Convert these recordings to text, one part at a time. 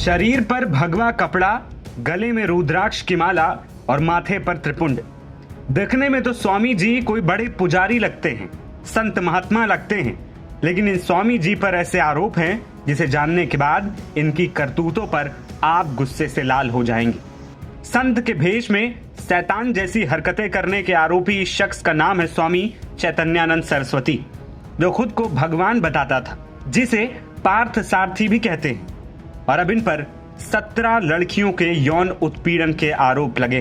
शरीर पर भगवा कपड़ा, गले में रुद्राक्ष की माला और माथे पर त्रिपुंड। देखने में तो स्वामी जी कोई बड़े पुजारी लगते हैं, संत महात्मा लगते हैं, लेकिन इन स्वामी जी पर ऐसे आरोप हैं जिसे जानने के बाद इनकी करतूतों पर आप गुस्से से लाल हो जाएंगे। संत के भेष में शैतान जैसी हरकतें करने के आरोपी इस शख्स का नाम है स्वामी चैतन्यानंद सरस्वती, जो खुद को भगवान बताता था, जिसे पार्थ सारथी भी कहते हैं। और अब इन पर 17 लड़कियों के यौन उत्पीड़न के आरोप लगे।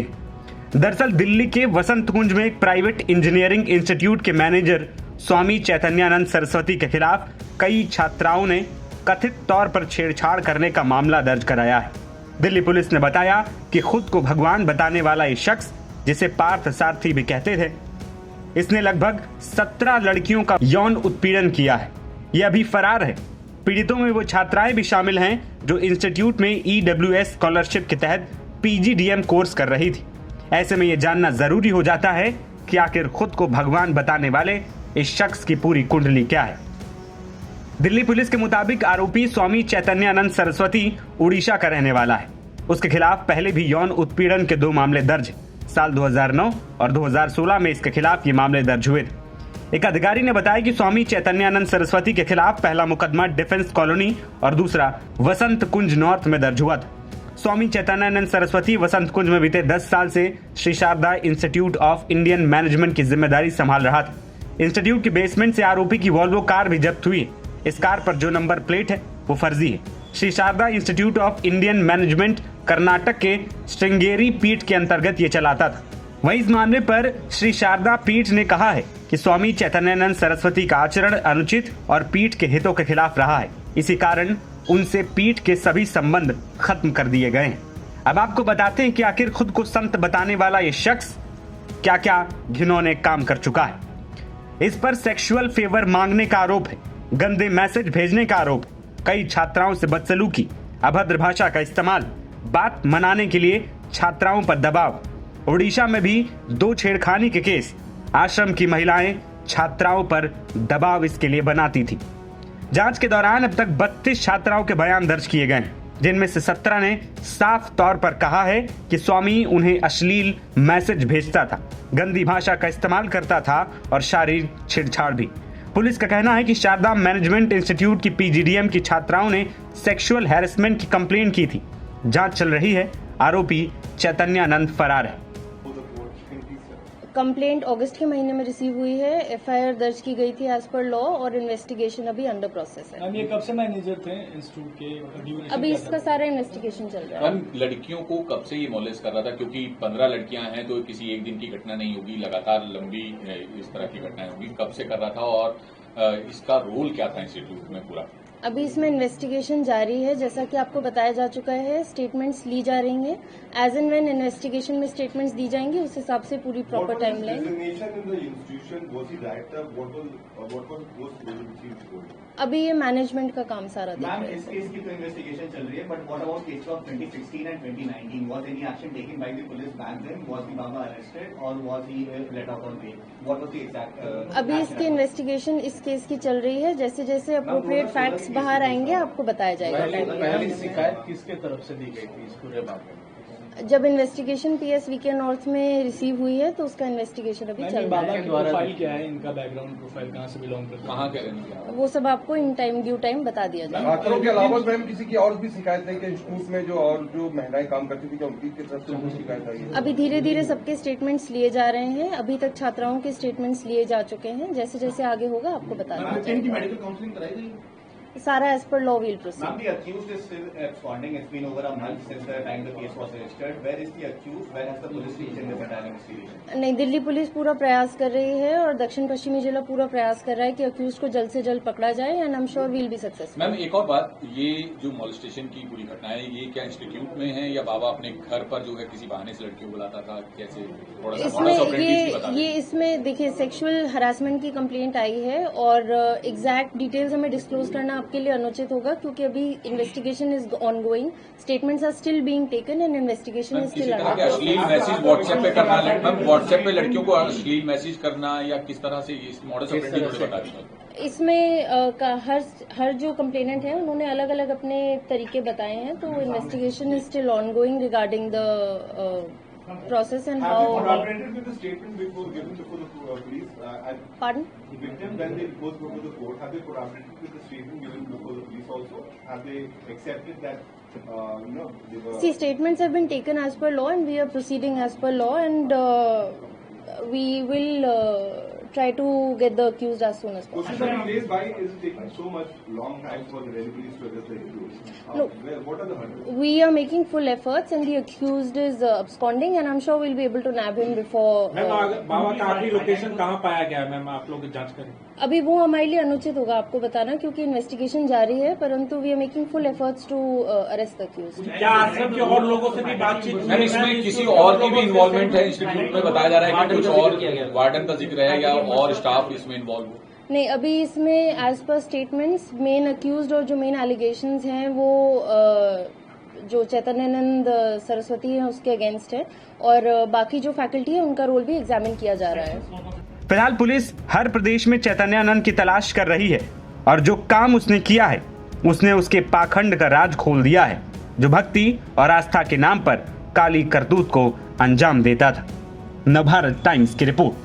दरअसल दिल्ली के वसंत कुंज में एक प्राइवेट इंजीनियरिंग इंस्टीट्यूट के मैनेजर स्वामी चैतन्यानंद सरस्वती के खिलाफ कई छात्राओं ने कथित तौर पर छेड़छाड़ करने का मामला दर्ज कराया है। दिल्ली पुलिस ने बताया कि खुद को भगवान बताने वाला ये शख्स, जिसे पार्थ सारथी भी कहते थे, इसने लगभग 17 लड़कियों का यौन उत्पीड़न किया है। यह अभी फरार है। पीड़ितों में वो छात्राएं भी शामिल हैं जो इंस्टीट्यूट में EWS स्कॉलरशिप के तहत PGDM कोर्स कर रही थी। ऐसे में यह जानना जरूरी हो जाता है कि आखिर खुद को भगवान बताने वाले इस शख्स की पूरी कुंडली क्या है। दिल्ली पुलिस के मुताबिक आरोपी स्वामी चैतन्यानंद सरस्वती उड़ीसा का रहने वाला है। उसके खिलाफ पहले भी यौन उत्पीड़न के 2 मामले दर्ज हैं। साल 2009 और 2016 में इसके खिलाफ ये मामले दर्ज हुए थे। एक अधिकारी ने बताया कि स्वामी चैतन्यानंद सरस्वती के खिलाफ पहला मुकदमा डिफेंस कॉलोनी और दूसरा वसंत कुंज नॉर्थ में दर्ज हुआ था। स्वामी चैतन्यानंद सरस्वती वसंत कुंज में बीते 10 साल से Shri Sharada institute of Indian management की जिम्मेदारी संभाल रहा था। इंस्टीट्यूट के बेसमेंट से आरोपी की वॉल्वो कार भी जब्त हुई है। इस कार पर जो नंबर प्लेट है वो फर्जी है। Shri Sharada institute of Indian management Karnataka के श्रृंगेरी पीठ के अंतर्गत ये चलाता था। वहीं इस मामले पर श्री शारदा पीठ ने कहा है कि स्वामी चैतन्यानंद सरस्वती का आचरण अनुचित और पीठ के हितों के खिलाफ रहा है। इसी कारण उनसे पीठ के सभी संबंध खत्म कर दिए गए हैं। अब आपको बताते हैं कि आखिर खुद को संत बताने वाला ये शख्स क्या क्या घिनौने काम कर चुका है। इस पर सेक्सुअल फेवर मांगने का आरोप है, गंदे मैसेज भेजने का आरोप, कई छात्राओं से बदसलूकी, अभद्र भाषा का इस्तेमाल, बात मनाने के लिए छात्राओं पर दबाव। उड़ीसा में भी 2 छेड़खानी के केस। आश्रम की महिलाएं छात्राओं पर दबाव इसके लिए बनाती थी। जांच के दौरान अब तक 32 छात्राओं के बयान दर्ज किए गए हैं, जिनमें से 17 ने साफ तौर पर कहा है कि स्वामी उन्हें अश्लील मैसेज भेजता था, गंदी भाषा का इस्तेमाल करता था और शारीरिक छेड़छाड़ भी। पुलिस का कहना है कि शारदा मैनेजमेंट इंस्टीट्यूट की PGDM की छात्राओं ने सेक्सुअल हैरेसमेंट की कंप्लेंट की थी। जांच चल रही है। आरोपी चैतन्यानंद फरार है। कंप्लेंट अगस्त के महीने में रिसीव हुई है। FIR दर्ज की गई थी एज पर लॉ और इन्वेस्टिगेशन अभी अंडर प्रोसेस है। मैम, ये कब से मैनेजर थे इंस्टीट्यूट के? अभी इसका सारा इन्वेस्टिगेशन चल रहा है। मैम, लड़कियों को कब से ये मॉलेस्ट कर रहा था? क्योंकि 15 लड़कियां हैं तो किसी एक दिन की घटना नहीं होगी, लगातार लंबी इस तरह की घटनाएं होगी। कब से कर रहा था और इसका रोल क्या था इंस्टीट्यूट में पूरा? अभी इसमें इन्वेस्टिगेशन जारी है। जैसा कि आपको बताया जा चुका है, स्टेटमेंट्स ली जा रही हैं। एज एंड व्हेन इन्वेस्टिगेशन में स्टेटमेंट्स दी जाएंगी, उस हिसाब से पूरी प्रॉपर टाइमलाइन। अभी ये मैनेजमेंट का काम सारा देख रहे हैं। इस केस की तो इन्वेस्टिगेशन चल रही है, but what about case of 2016 and 2019? Was any action taken by the police back then? Was the baba arrested और was he let out on bail? What was the exact? अभी इसकी इन्वेस्टिगेशन इस case की चल रही है। जैसे जैसे अप्रोप्रिएट फैक्ट्स बाहर आएंगे आपको बताया जाएगा। पहली शिकायत किसके तरफ से दी गई थी इस पूरे मामले में? जब इन्वेस्टिगेशन PSVK नॉर्थ में रिसीव हुई है तो उसका इन्वेस्टिगेशन अभी चल रहा है। प्रोफाइल क्या है इनका, बैकग्राउंड प्रोफाइल कहाँ से बिलोंग करते हैं, कहाँ के रहने वाले? वो सब आपको इन टाइम ड्यू टाइम बता दिया जाएगा। छात्रों के अलावा मैम किसी की और भी शिकायत नहीं कि इंस्टीट्यूट में जो महिलाएं काम करती थी, क्या उनकी तरफ से कोई शिकायत आई है? अभी धीरे धीरे सबके स्टेटमेंट्स लिए जा रहे हैं। अभी तक छात्राओं के स्टेटमेंट्स लिए जा चुके हैं। जैसे जैसे आगे होगा आपको बता दिया जाएगा। मेडिकल काउंसलिंग कराई गई? सारा as per law will proceed. Ma'am, the accused is still absconding. It's been over a month since the time the case was registered. Where is the accused? Where has the police reached in this entire investigation? नहीं, Delhi police पूरा प्रयास कर रही है और दक्षिण पश्चिमी जिला पूरा प्रयास कर रहा है कि अक्यूज को जल्द से जल्द पकड़ा जाए and I am sure we'll be successful. Ma'am, एक और बात, ये जो मॉलेस्टेशन की पूरी घटना है, ये क्या इंस्टीट्यूट में है या बाबा अपने घर पर जो है किसी बहाने से लड़कियों को बुलाता था? कैसे थोड़ा सा ये इसमें देखिए सेक्सुअल हरासमेंट की कंप्लेंट आई है और एग्जैक्ट डिटेल्स हमें डिस्क्लोज करना आपके लिए अनुचित होगा क्योंकि अभी investigation is ongoing, statements are still being taken and investigation is किसी स्टिल तरह के अश्लील मैसेज व्हाट्सएप पे करना, मैम व्हाट्सएप पे लड़कियों को अश्लील मैसेज करना या किस तरह से इस मॉडल ऑपरेंडी मुझे बता दीजिए। इसमें हर जो कंप्लेनेंट है उन्होंने अलग अलग अपने तरीके बताए हैं, तो investigation is still ongoing regarding the process and Have you how. corroborated with the statement given before the police? Pardon? The victim, when they goes before the court, have they corroborated with the statement given before the police also? Have they accepted that, they were... See, statements have been taken as per law and we are proceeding as per law, and we will try to get the accused as soon as possible. Questions are raised by is it taking so much long time for the police to arrest the accused? No. What are the hurdles? We are making full efforts and the accused is absconding, and I'm sure we'll be able to nab him before. Ma'am बाबा का आखिरी location कहाँ पाया गया है ma'am, आप लोग जांच करें। अभी वो हमारे लिए अनुचित होगा आपको बताना क्योंकि इन्वेस्टिगेशन जारी है, परंतु we are making full efforts to arrest the accused. क्या आश्रम के और लोगों से भी बातचीत हुई? मैम इसमें किसी और की भी इन्वॉल्वमेंट है इंस्टीट्यूट में? बताया जा रहा है कि कुछ और वार्डन का जिक्र है या और स्टाफ इसमें इन्वॉल्व हो? नहीं, अभी इसमें as per statements main accused और जो मेन एलिगेशंस हैं वो जो चैतन्यानंद सरस्वती है उसके अगेंस्ट है, और बाकी जो फैकल्टी है उनका रोल भी एग्जामिन किया जा रहा है। फिलहाल पुलिस हर प्रदेश में चैतन्यानंद की तलाश कर रही है और जो काम उसने किया है उसने उसके पाखंड का राज खोल दिया है, जो भक्ति और आस्था के नाम पर काली करतूत को अंजाम देता था। नवभारत टाइम्स की रिपोर्ट।